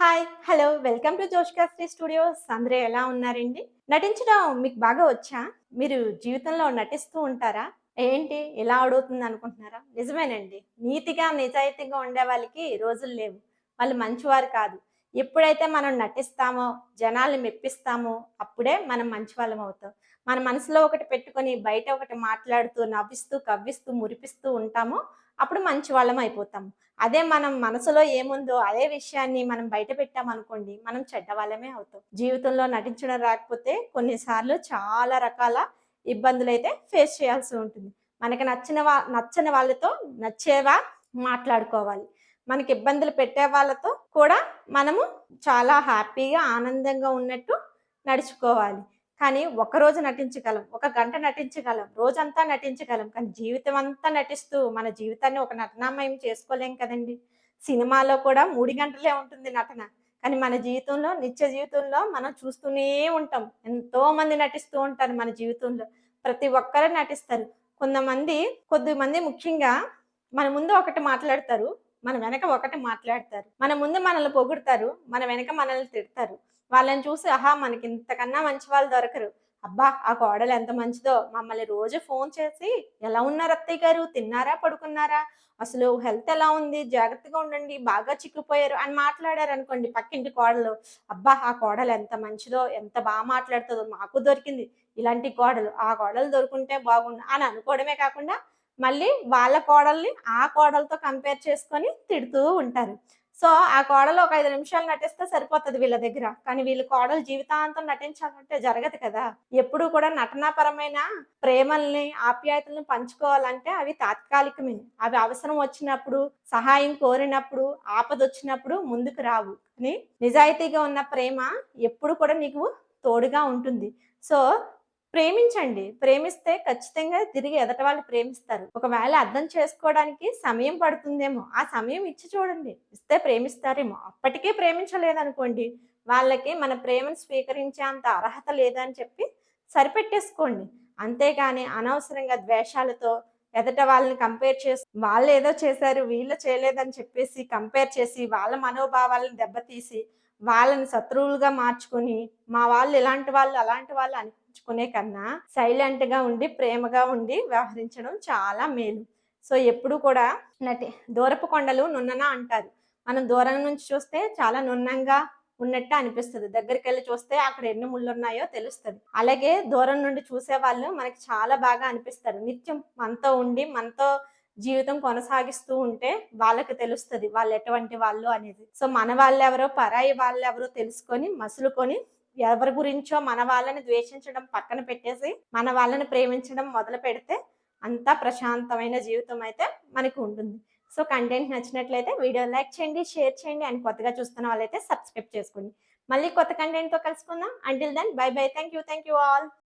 Hi! Hello! Welcome to జోష్‌కాస్ట్రీ studios. అందరూ ఎలా ఉన్నారండి? నటించడం మీకు బాగా వచ్చా? మీరు జీవితంలో నటిస్తూ ఉంటారా? ఏంటి ఇలా అడుగుతుందనుకుంటున్నారా? నిజమేనండి. నీతిగా, నిజాయితీగా ఉండే వాళ్ళకి రోజులు లేవు. వాళ్ళు మంచివారు కాదు. ఎప్పుడైతే మనం నటిస్తామో, జనాల్ని మెప్పిస్తామో, అప్పుడే మనం మంచివాళ్ళం అవుతాం. మన మనసులో ఒకటి పెట్టుకొని, బయట ఒకటి మాట్లాడుతూ, నవ్విస్తూ, కవ్విస్తూ, మురిపిస్తూ ఉంటామో, అప్పుడు మంచివాళ్ళం అయిపోతాం. అదే మనం మనసులో ఏముందో అదే విషయాన్ని మనం బయట పెట్టామనుకోండి, మనం చెడ్డవాళ్ళమే అవుతాం. జీవితంలో నటించడం రాకపోతే కొన్నిసార్లు చాలా రకాల ఇబ్బందులైతే ఫేస్ చేయాల్సి ఉంటుంది. మనకి నచ్చని వాళ్ళతో నచ్చేవా మాట్లాడుకోవాలి. మనకి ఇబ్బందులు పెట్టే వాళ్ళతో కూడా మనము చాలా హ్యాపీగా, ఆనందంగా ఉన్నట్టు నడుచుకోవాలి. కానీ ఒకరోజు నటించగలం. ఒక గంట నటించగలం. రోజంతా నటించగలం. కానీ జీవితం అంతా నటిస్తూ మన జీవితాన్ని ఒక నటనామయం చేసుకోలేం కదండీ! సినిమాలో కూడా 3 గంటలే ఉంటుంది నటన. కానీ మన జీవితంలో, నిత్య జీవితంలో మనం చూస్తూనే ఉంటాం. ఎంతోమంది నటిస్తూ ఉంటారు మన జీవితంలో. ప్రతి ఒక్కరు నటిస్తారు. కొద్దిమంది ముఖ్యంగా మన ముందు ఒకటి మాట్లాడతారు. మన వెనక ఒకటి మాట్లాడతారు. మన ముందు మనల్ని పొగుడుతారు. మన వెనక మనల్ని తిడతారు. వాళ్ళని చూసి ఆహా! మనకింతకన్నా మంచి వాళ్ళు దొరకరు. అబ్బా! ఆ కోడలు ఎంత మంచిదో మమ్మల్ని రోజు ఫోను చేసి ఎలా ఉన్నారు అత్తయ్య గారు? తిన్నారా? పడుకున్నారా? అసలు హెల్త్ ఎలా ఉంది? జాగ్రత్తగా ఉండండి. బాగా చిక్కిపోయారు అని మాట్లాడారనుకోండి పక్కింటి కోడలు. అబ్బా! ఆ కోడలు ఎంత మంచిదో, ఎంత మాట్లాడుతదో మాకు దొరికింది ఇలాంటి కోడలు. ఆ కోడలు దొరుకుంటే బాగుండు అని అనుకోవడమే కాకుండా మళ్ళీ వాళ్ళ కోడల్ని ఆ కోడలతో కంపేర్ చేసుకొని తిడుతూ ఉంటారు. సో, ఆ కోడలు ఒక 5 నిమిషాలు నటిస్తే సరిపోతది వీళ్ళ దగ్గర. కానీ వీళ్ళ కోడలు జీవితాంతం నటించాలంటే జరగదు కదా! ఎప్పుడూ కూడా నటనాపరమైన ప్రేమల్ని, ఆప్యాయతలను పంచుకోవాలంటే అవి తాత్కాలికమే. అవి అవసరం వచ్చినప్పుడు, సహాయం కోరినప్పుడు, ఆపదొచ్చినప్పుడు ముందుకు రావు. కానీ నిజాయితీగా ఉన్న ప్రేమ ఎప్పుడు కూడా నీకు తోడుగా ఉంటుంది. సో, ప్రేమించండి. ప్రేమిస్తే ఖచ్చితంగా తిరిగి ఎదటి వాళ్ళు ప్రేమిస్తారు. ఒకవేళ అర్థం చేసుకోవడానికి సమయం పడుతుందేమో, ఆ సమయం ఇచ్చి చూడండి. ఇస్తే ప్రేమిస్తారేమో. అప్పటికే ప్రేమించలేదనుకోండి, వాళ్ళకి మన ప్రేమను స్వీకరించేంత అర్హత లేదని చెప్పి సరిపెట్టేసుకోండి. అంతేగాని అనవసరంగా ద్వేషాలతో ఎదట వాళ్ళని కంపేర్ చేసి వాళ్ళేదో చేశారు, వీళ్ళు చేయలేదని చెప్పేసి కంపేర్ చేసి, వాళ్ళ మనోభావాలను దెబ్బతీసి, వాళ్ళని శత్రువులుగా మార్చుకొని, మా వాళ్ళు ఇలాంటి వాళ్ళు, అలాంటి వాళ్ళు అనిపించుకునే కన్నా సైలెంట్‌గా ఉండి, ప్రేమగా ఉండి వ్యవహరించడం చాలా మేలు. సో, ఎప్పుడు కూడా నటి దూరపు కొండలు నున్నన అంటారు. మనం దూరం నుంచి చూస్తే చాలా నున్నంగా ఉన్నట్టు అనిపిస్తది. దగ్గరికెళ్లి చూస్తే అక్కడ ఎన్ని ముళ్ళున్నాయో తెలుస్తది. అలాగే దూరం నుండి చూసేవాళ్ళు మనకి చాలా బాగా అనిపిస్తారు. నిత్యం మనతో ఉండి, మనతో జీవితం కొనసాగిస్తూ ఉంటే వాళ్ళకి తెలుస్తది. వాళ్ళు ఎటువంటి వాళ్ళు అనేది. సో, మన వాళ్ళెవరో, పరాయి వాళ్ళెవరో తెలుసుకొని, మసులుకొని ఎవరి గురించో మన వాళ్ళని ద్వేషించడం పక్కన పెట్టేసి, మన వాళ్ళని ప్రేమించడం మొదలుపెడితే అంతా ప్రశాంతమైన జీవితం అయితే మనకు ఉంటుంది. సో, కంటెంట్ నచ్చినట్లయితే వీడియో లైక్ చేయండి, షేర్ చేయండి అండ్ కొత్తగా చూస్తున్న వాళ్ళైతే సబ్స్క్రైబ్ చేసుకోండి. మళ్ళీ కొత్త కంటెంట్‌తో కలుసుకుందాం. Until then bye bye. Thank you all.